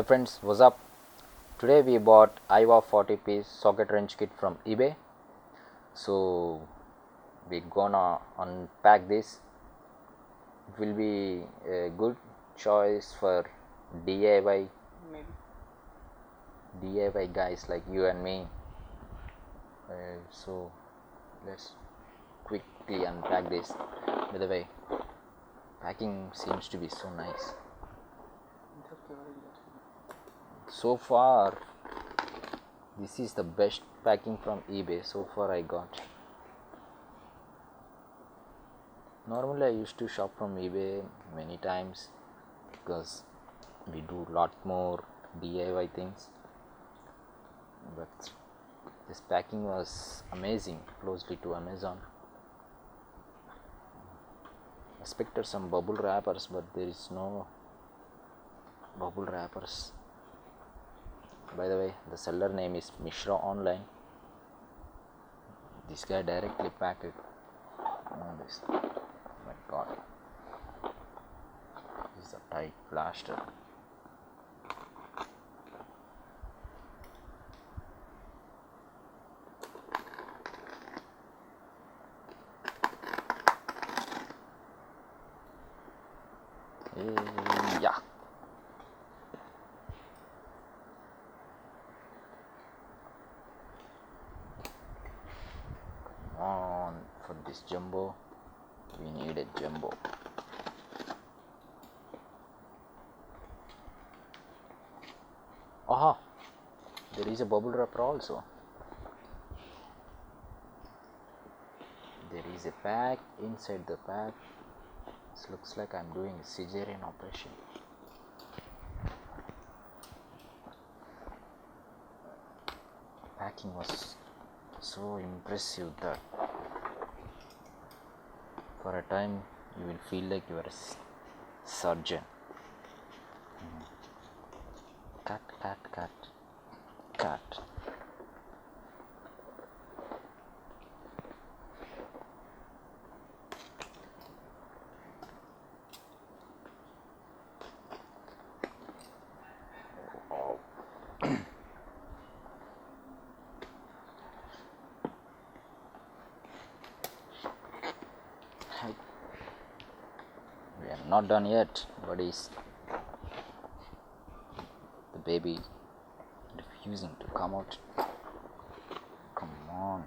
Hi friends, what's up? Today we bought AIWA40p socket wrench kit from eBay. So we're gonna unpack this. It will be a good choice for DIY DIY guys like you and me. So let's quickly unpack this. By the way, packing seems to be so nice. So far, this is the best packing from eBay so far I got. Normally I used to shop from eBay many times because we do lot more DIY things, but this packing was amazing, closely to Amazon. Expected some bubble wrappers, but there is no bubble wrappers. By the way, the seller name is Mishra Online. This guy directly packed it. This, oh my god, this is a tight plaster. Yeah. On for this jumbo, we need a jumbo. Aha, there is a bubble wrapper also. There is a pack inside the pack. This looks like I'm doing a cesarean operation. Packing was so impressive that for a time you will feel like you are a surgeon. Cut. We are not done yet. What is the baby refusing to come out? Come on.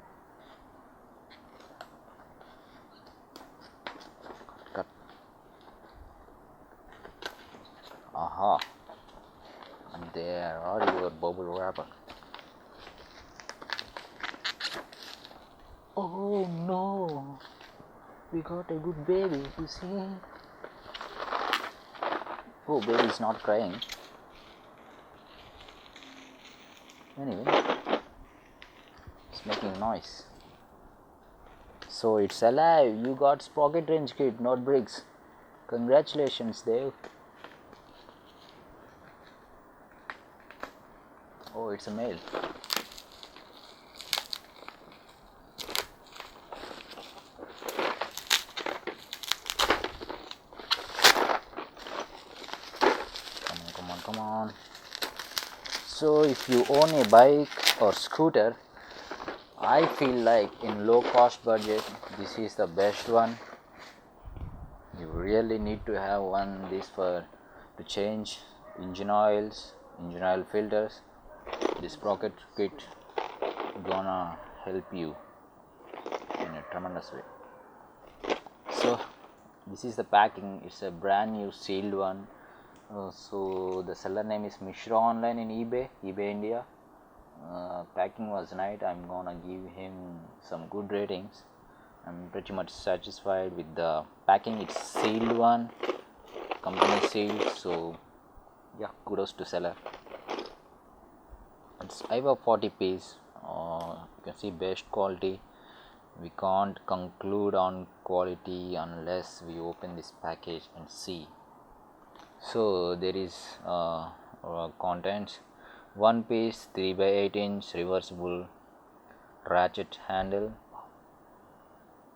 Cut. Aha. And there are your bubble wrapper. Oh no. We got a good baby, you see. Oh, baby is not crying. Anyway, it's making noise. So it's alive. You got sprocket wrench kit, not bricks. Congratulations, Dave. Oh, it's a male. Come on. So if you own a bike or scooter, I feel like in low cost budget this is the best one. You really need to have one this for to change engine oil filters. This sprocket kit gonna help you in a tremendous way. So this is the packing. It's a brand new sealed one. So the seller name is Mishra Online in eBay India. Packing was nice. I'm gonna give him some good ratings. I'm pretty much satisfied with the packing. It's sealed one, company sealed, so yeah, kudos to seller. It's AIWA40p. You can see best quality. We can't conclude on quality unless we open this package and see. So there is contents: one piece 3x8-inch reversible ratchet handle,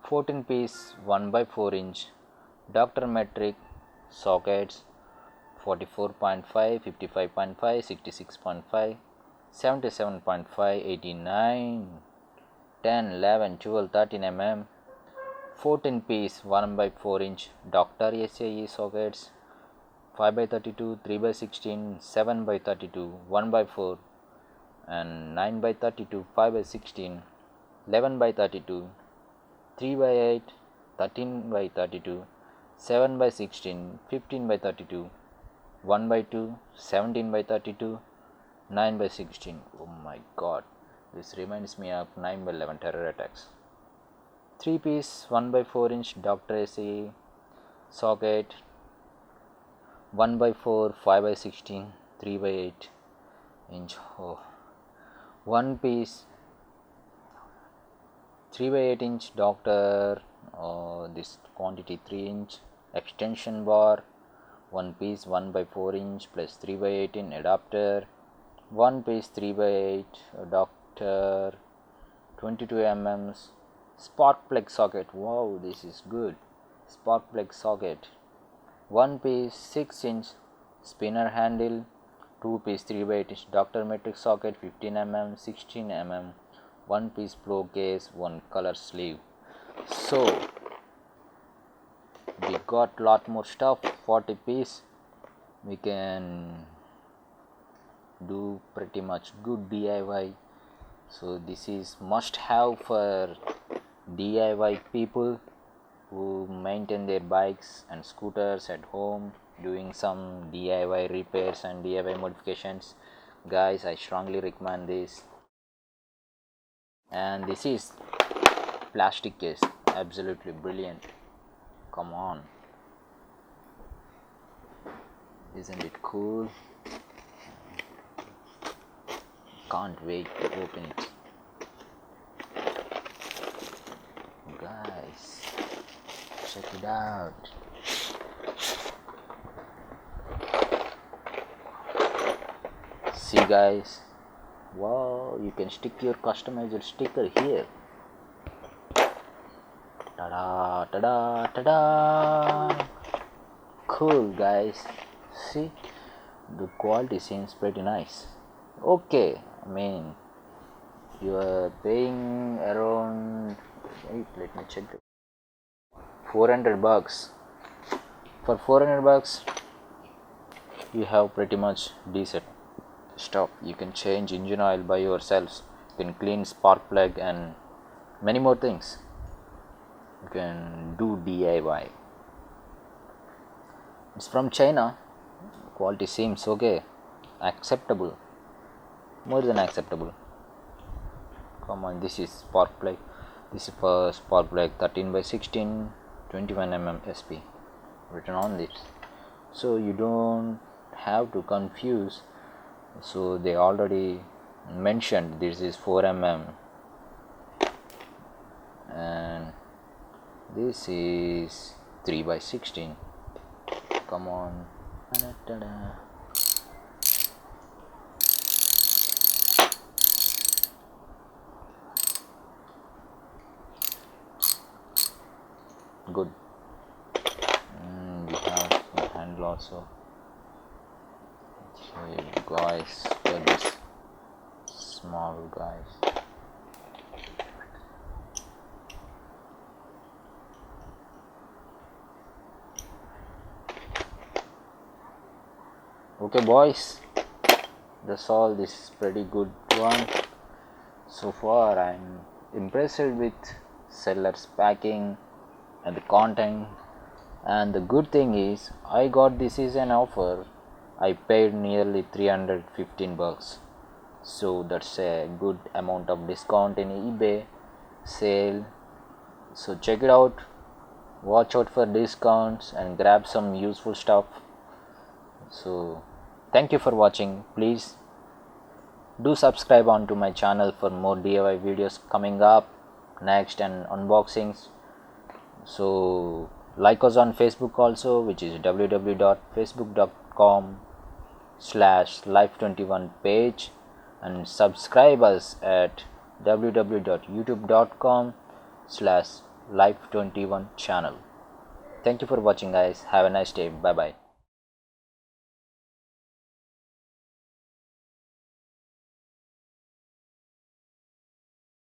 14 piece 1x4-inch Dr. metric sockets 44.5, 55.5, 66.5, 77.5, 89, 10, 11, 12, 13 mm, 14 piece 1 by 4 inch Dr. SAE sockets, 5 by 32, 3 by 16, 7 by 32, 1 by 4, and 9 by 32, 5 by 16, 11 by 32, 3 by 8, 13 by 32, 7 by 16, 15 by 32, 1 by 2, 17 by 32, 9 by 16. Oh my god, this reminds me of 9 by 11 terror attacks. 3 piece 1 by 4 inch Dr. SAE socket, 1 by 4, 5 by 16, 3 by 8 inch. Oh. 1 piece 3 by 8 inch Dr. This quantity 3 inch extension bar, 1 piece 1 by 4 inch plus 3 by 18 adapter, 1 piece 3 by 8 Dr. 22 mm spark plug socket. Wow, this is good. Spark plug socket, 1 piece 6 inch spinner handle, 2 piece 3 by 8 inch Dr. metric socket, 15 mm, 16 mm, 1 piece flow case, 1 color sleeve. So we got lot more stuff. 40 piece, we can do pretty much good DIY. So this is must have for DIY people who maintain their bikes and scooters at home, doing some DIY repairs and DIY modifications. Guys, I strongly recommend this. And this is plastic case, absolutely brilliant. Come on, isn't it cool? Can't wait to open it. Guys, check it out. See guys, wow, you can stick your customized sticker here. Ta-da, ta-da, ta-da. Cool guys, see, the quality seems pretty nice. Okay, I mean, you are paying around, wait, let me check, 400 bucks. For 400 bucks you have pretty much decent stuff. You can change engine oil by yourselves, you can clean spark plug and many more things. You can do DIY. It's from China, quality seems okay, acceptable, more than acceptable. Come on, this is spark plug. This is for spark plug 13 by 16, 21 mm SP written on this, so you don't have to confuse. So they already mentioned this is 4 mm and this is 3 by 16. Come on. Ta-da. Good. We have a handle also. Okay, guys, for this small guys. Okay boys, that's all. This is pretty good one. So far I'm impressed with seller's packing and the content, and the good thing is I got this is an offer. I paid nearly 315 bucks, so that's a good amount of discount in eBay sale. So check it out, watch out for discounts and grab some useful stuff. So thank you for watching. Please do subscribe onto my channel for more DIY videos coming up next and unboxings. So like us on Facebook also, which is www.facebook.com/life21 page, and subscribe us at www.youtube.com/life21 channel. Thank you for watching guys. Have a nice day. Bye bye.